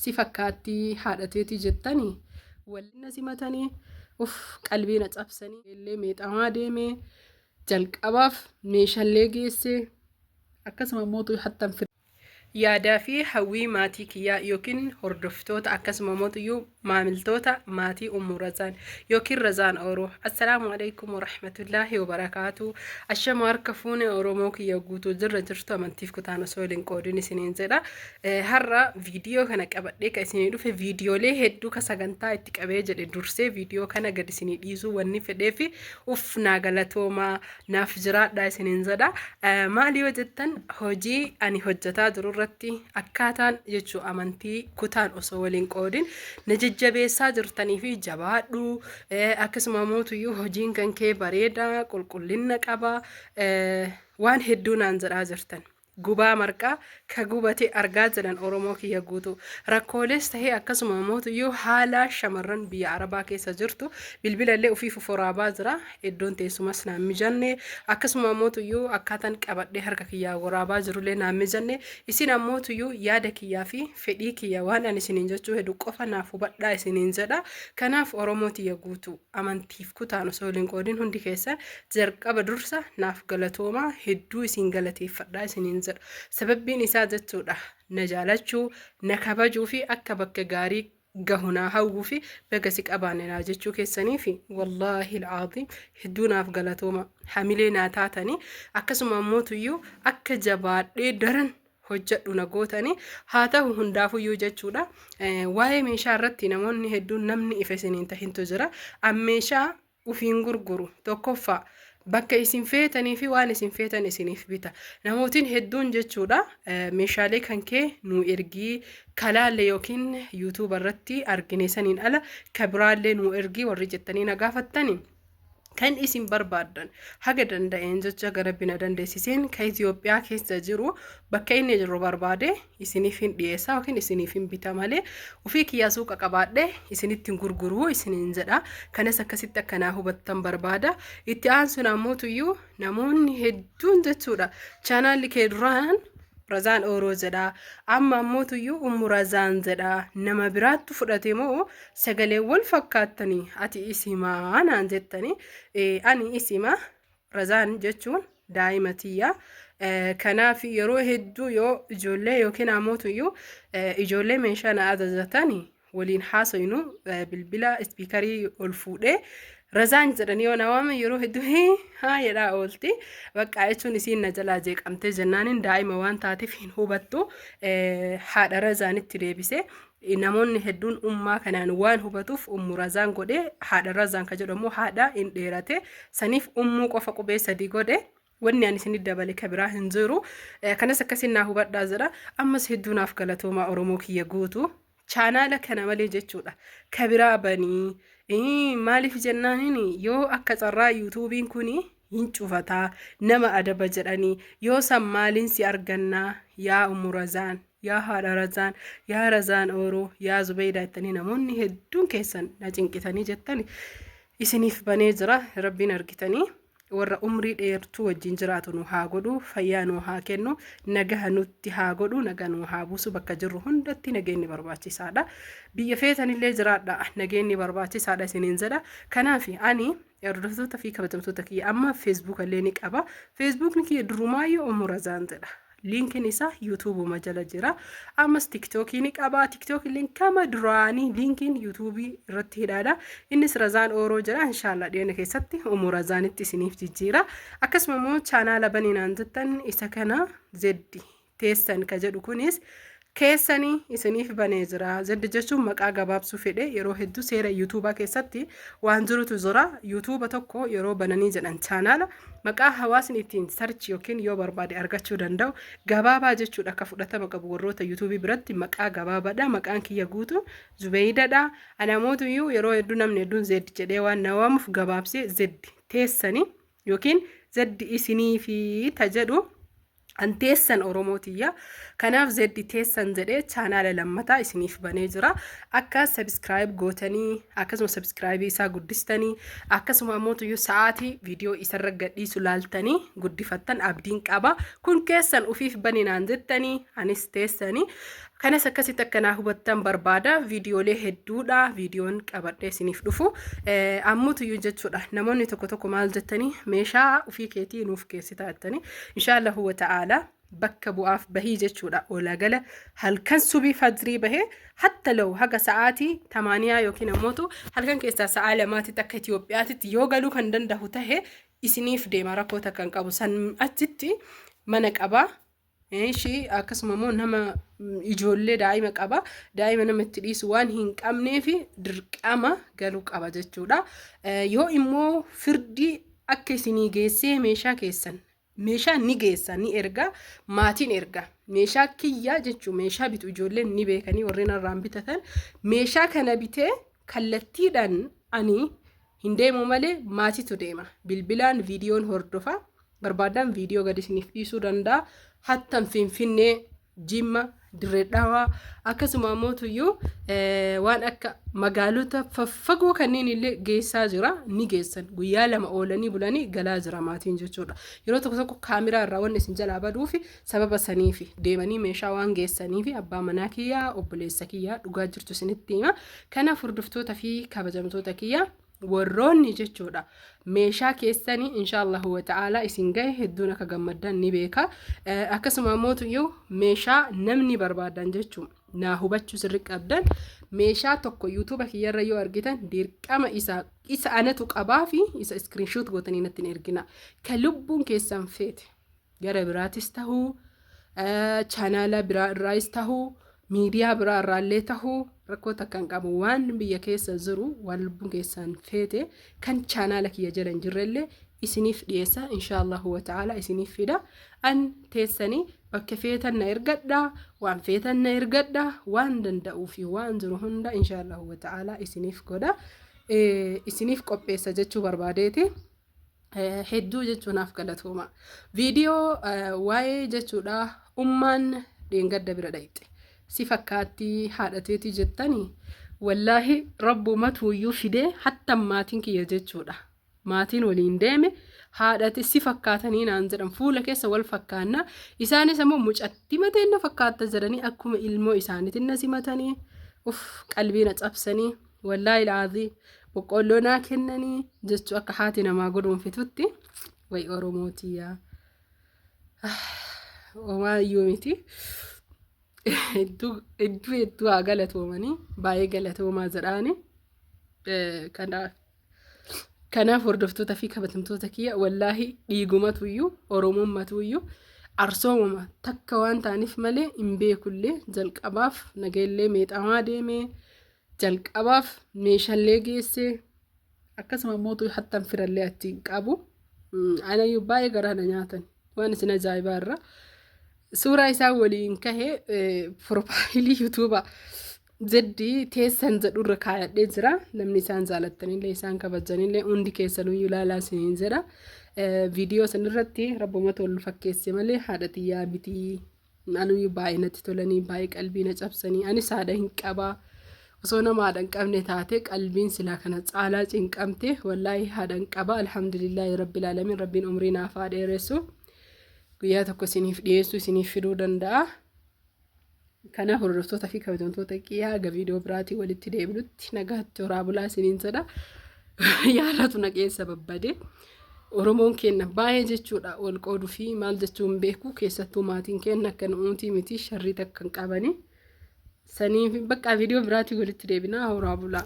si fakkaatti haadhateeti jettanii waliin simatanii qalbiin cabsanii illee meexamaa deemee jalqabaaf meeshaalee geessee akkasuma mootu hattan yaadaa fi hawwii maatii kiyyaa yookiin hordoftoota akkasuma mootiyyuu maamiltoota maatii Ummu Razaan yookiin Razaan Oromoo. Assalaamu alaykum warahmatullaahi wabarakaatu. Ashama harka fuune Oromoo kiyya guutuu jirtu amantiif kutaan osoo hin qoodin isiniin jedha. Har'a viidiyoo kana qabadhee kan isinii dhufe viidiyoolee hedduu ka sagantaa itti qabee jedhe dursee viidiyoo kana gad isinii dhiisuu wanni fedhee fi naa galatoomaa naaf jiraadha isiniin jedha. Maali yoo jettan hojii ani hojjetaa jiru irratti akkaataan jechuu amantii kutaan osoo waliin qoodin na jajjabeessaa jirtanii fi jabaadhu akkasuma mootuyyuu hojiin kan kee bareeda qulqullina qaba waan hedduu naan jedhaa jirtan. Gubaa marqaa ka gubate argaa jiran Oromoo kiyya guutuu rakkooles tahee akkasuma mootuyyuu haala shamarran biyya Arabaa keessa jirtu bilbilallee ofii foforaabaa jira iddoon teessumas naan mijanne akkasuma mootuyyuu akkaataan qabadhee harka kiyyaa waraabaa jirullee naan mijanne isin ammootuyyuu yaada kiyyaa fi fedhii kiyya waan ani isiniin jechuu hedduu qofa naaf hubadhaa isiniin jedha. Kanaaf Oromoo kiyya guutuu amantiif kutaan osoo waliin qoodin hundi keessa jalqaba dursa naaf galatoomaa hedduu isin galateeffadhaa isiniin sababbiin isaa jechuudha na jaalachuu na kabajuu fi akka bakka gaarii gahunaa hawwuu fi bagasi qabaanina jechuu keessanii fi wallaahi al'aazim hedduu naaf galatooma hamilee naa taatanii akkasuma mootuyyuu akka jabaadhee daran hojjedhu na gootanii haa ta'u hundaafuyyuu jechuudha. Waa'ee meeshaa irratti namoonni hedduun namni ifa isiniin tahintu jira. Meeshaa ufiin gurguru tokkoffaa bakka isin feetanii fi waan isin feetan isiniif bita. Namootiin hedduun jechuudha meeshaalee kan kee nu ergii kalaalle yookiin YouTube irratti argine saniin ala kabiraallee nu ergii warri jettanii na gaafattanii kan isin barbaadan haga danda'een jecha gara bina dandeessiseen ka Itoophiyaa keessa jiru bakka inni jiru barbaade isiniif hin dhiyeessaa yookiin isiniif hin bita malee ofii kiyyaa suuqa qabaadhe isinitti gurguruu isiniin jedha. Kanas akkasitti akkanaa hubattan barbaada. Itti aansuun ammootuyyuu namoonni hedduun jechuudha chaanaalli kee duraan Razaan Oromoo jedha amma ammootuyyuu Ummu Razaan jedha nama biraattu fudhate moo sagalee wal fakkaattanii ati isimaa naan jettanii ani isima Razaan jechuun daa'imatiyya. Kanaaf yeroo hedduu yoo ijoollee yookiin ammootuyyuu ijoollee meeshaa na ajajatanii waliin haasofnu bilbila ispiikarii ol fuudhee Razaan jedhanii yoo nawaama yeroo hedduu haa jedhaa oolti bakka jechuun isiin na jalaa jeeqamtee jennaanin daa'ima waan taateef hin hubattu haadha Razaanitti deebise. Namoonni hedduun ummaa kanaan waan hubatuuf Ummu Razaan godhe haadha Razaan ka jedhamu haadha hin dheerate saniif ummuu qofa qubee sadii godhe. Wanni ani isin dabale kabiraa hin jiru. Kanas akkasiin naa hubadhaa jira. Ammas hedduu naaf galatooma Oromoo kiyya guutuu chaanaala kana malee jechuudha kabiraa banii maaliif jennaaniin yoo akka carraa yuutuubiin kuni hin cufataa nama adaba jedhanii yoo san maaliin si argannaa yaa Ummu Razaan yaa haadha Razaan yaa Razaan Oromoo yaa Zubeydaa jettanii namoonni hedduun keessan na cinqitanii jettani isiniif banee jira rabbiin argitanii. Warra umrii dheertuu wajjin jiraatu nu haa godhu fayyaa nu haa kennu nagaha nutti haa godhu nagaa nu haa buusu bakka jirru hundatti nageenyi barbaachisaadha. Biyya feetanillee jiraadha nageenyi barbaachisaadha isiniin jedha. Kanaaf ani hordoftoota fi kabajamtoota kiyya amma Facebook illee ni qaba. Facebook kiyya durumaayyuu Ummu Razaan jedha. Linkin isaa YouTube majala jira. Ammas TikTok ni qaba. TikTok link kama duraanii linkin YouTube irratti hidhaadha. Innis Razaan Oromoo jira. Inshallah dhiyeenya keessatti Ummu Razaanitti isiniif jijjiira. Akkasuma immoo chaanaala baniinaan jettan isa kana Zeddi teessan ka jedhu kunis keessanii isiniif banee jira. Zeddi jechuun maqaa gabaabsuu fedhe yeroo hedduu seera YouTube keessatti waan jirutu jira. YouTube tokko yeroo bananii jedhan chaanaala maqaa hawaasni ittiin search yookiin yoo barbaade argachuu danda'u gabaabaa jechuudha akka fudhatama qabu warroota YouTube biratti maqaa gabaabaadha. Maqaan kiyya guutuu Zubeydaadha. Anamootuyyuu yeroo hedduu namni hedduun Zeddi jedhee waan nawaamuuf gabaabsee Zeddi teessanii yookiin Zeddi isiniifi tajedhu anteessan Oromootiyya. Kanaaf Zeddi teessan jedhee chaanaala lammataa isiniif banee jira. Akka subscribe gootanii akkasuma subscribe isaa guddistanii akkasuma ammootuyyuu sa'aatii viidiyoo isarra gadhiisu laaltanii guddifattan abdiin qaba. Kun keessan ufiif baninaan jettanii anis teessanii kanas akkasitti akkanaa hubattan barbaada. Viidiyoolee hedduudha viidiyoon qabadhee isiniif dhufu ammuutuyyuu jechuudha. Namoonni tokko maal jettanii meeshaa ofii keetii nuuf keessi taatanii inshaallahu wa ta'ala bakka bu'aaf bahii jechuudha. Oolagala halkan subii fajrii bahee hatta law haga sa'aatii 8 yookiin ammoo halkan keessaa sa'a 2 akka Itoophiyaatti yoo galuu kan danda'u tahe isiniif deema rakkoota kan qabu san achitti mana qabaa. Ishii akkasuma immoo nama ijoollee daa'ima qaba. Daa'ima namatti dhiisu waan hin qabneef dirqama galuu qaba jechuudha. Yoo immoo firdii akka isinii geessee meeshaa keessan meeshaa ni geessa ni erga maatiin erga meeshaa kiyyaa jechuun meeshaa bitu ijoolleen ni beekanii warreen irraan bitatan meeshaa kana bitee kallattiidhaan ani hin deemu malee maatiitu deema. Bilbilaan viidiyoon hordofa. Barbaadan viidiyoo gadi isiniif dhiisuu danda'a. Hattan Finfinnee Jimma Dirree Dhawaa akkasuma mootuyyuu waan akka magaalota faffagoo kanneen illee geessaa jira ni geessan guyyaa 2 oolanii bulanii galaa jira maatiin jechuudha. Yeroo tokko kaameraa irraa waan isin jalaa baduufi sababa saniif deemanii meeshaa waan geessaniif abbaa manaa kiyyaa obboleessa kiyyaa dhugaa jirtu isinitti hima. Kanaaf hordoftoota fi kabajamtoota kiyyaa warroonni jechuudha meeshaa keessanii inshaallahu wa ta'ala isin gahe hedduun akka gammaddan ni beeka. Akkasuma mootuyyuu meeshaa namni barbaadan jechuun naa hubachuu sirri qabdan meeshaa tokko YouTube kiyyarra yoo argitan dirqama isa anatu qabaa fi isa screenshot gootanii natti ergina. Kan lubbuun keessan feete gara biraatis tahuu chaanaala biraa irraas tahuu miidiyaa biraa irraallee tahuu rakkoota kan qabu waan biyya keessa jiru waan lubbuun keessan feete kan chaanaala kiyya jala hin jirrellee isiniif dhiyeessa inshaallahu wa ta'ala isiniif fida. An teessanii bakka feetan na ergadha waan feetan na ergadha waan danda'uu fi waan jiru hunda inshaallahu wa ta'ala isiniif godha isiniif qopheessa jechuu barbaadeeti. Hedduu jechuunaaf galatooma. Viidiyoo waa'ee jechuudha ummaan dheengadda bira dhayxe. Si fakkaatti haadhateeti jettanii wallaahi rabbumatu iyyuu fidee hatta maatiin kiyya jechuudha. Maatiin waliin deeme haadhate si fakkaatanii naan jedhan fuula keessa wal fakkaanna. Isaanis ammoo mucatti mateen na fakkaatta jedhanii akkuma ilmoo isaaniitiin na simatanii qalbii na cabsanii wallaahi laazii boqqolloo naa kennanii jechuu akka haati namaa godhuunfitutti way Oromootiyaa. Omaa iyyuu miti. Hedduu haa galatoomanii baay'ee galatoomaa jedhaani. Kanaaf hordoftoota fi kabajamtoota kiyya wallaahi dhiigumatuyyuu Oromommatuyyuu arsoomama takka waan ta'aniif malee hin beekullee jalqabaaf nagaillee meexamaa deemee jalqabaaf meeshaalee geessee akkasuma mootu hattan firallee achiin qabu. Anayyuu baay'ee garaana nyaatan waan isin ajaa'ibaa irra. Suuraa isaa waliin kahee profaayilii yuutuuba zeddii teessan jedhurra kaayadhee jira. Namni isaan jaalattanillee isaan kabajanillee hundi keessanuyyuu ilaalaa isiniin jedha. Viidiyoo sanirratti rabbumatu wal fakkeesse malee haadha xiyyaa bitii anuyyuu baay'ee natti tolanii baay'ee qalbii na cabsanii anis haadha hin qabaa. Osoo nama haadha hin qabne taate qalbiin silaa kana caalaa cinqamte wallaahi haadha hin qabaa. Alhamdulillahi rabbil aalamiin rabbiin umrii naaf haa dheeressu. Guyyaa tokko isiniif dhiyeessu isiniif fiduu danda'a. Kanaaf hordoftoota fi kabajamtoota kiyyaa aga viidiyoo biraatii walitti deebinutti nagaatti horaa bulaa isiniin jedha. Yaadatu na keessa babbade. Oromoon keenya baay'ee jechuudha wal qooduu fi maal jechuun beeku keessattuu maatiin keenya akka nuti miti sharrii takka hin qabani. Saniif bakka viidiyoo biraatii walitti deebinaa horaa bulaa.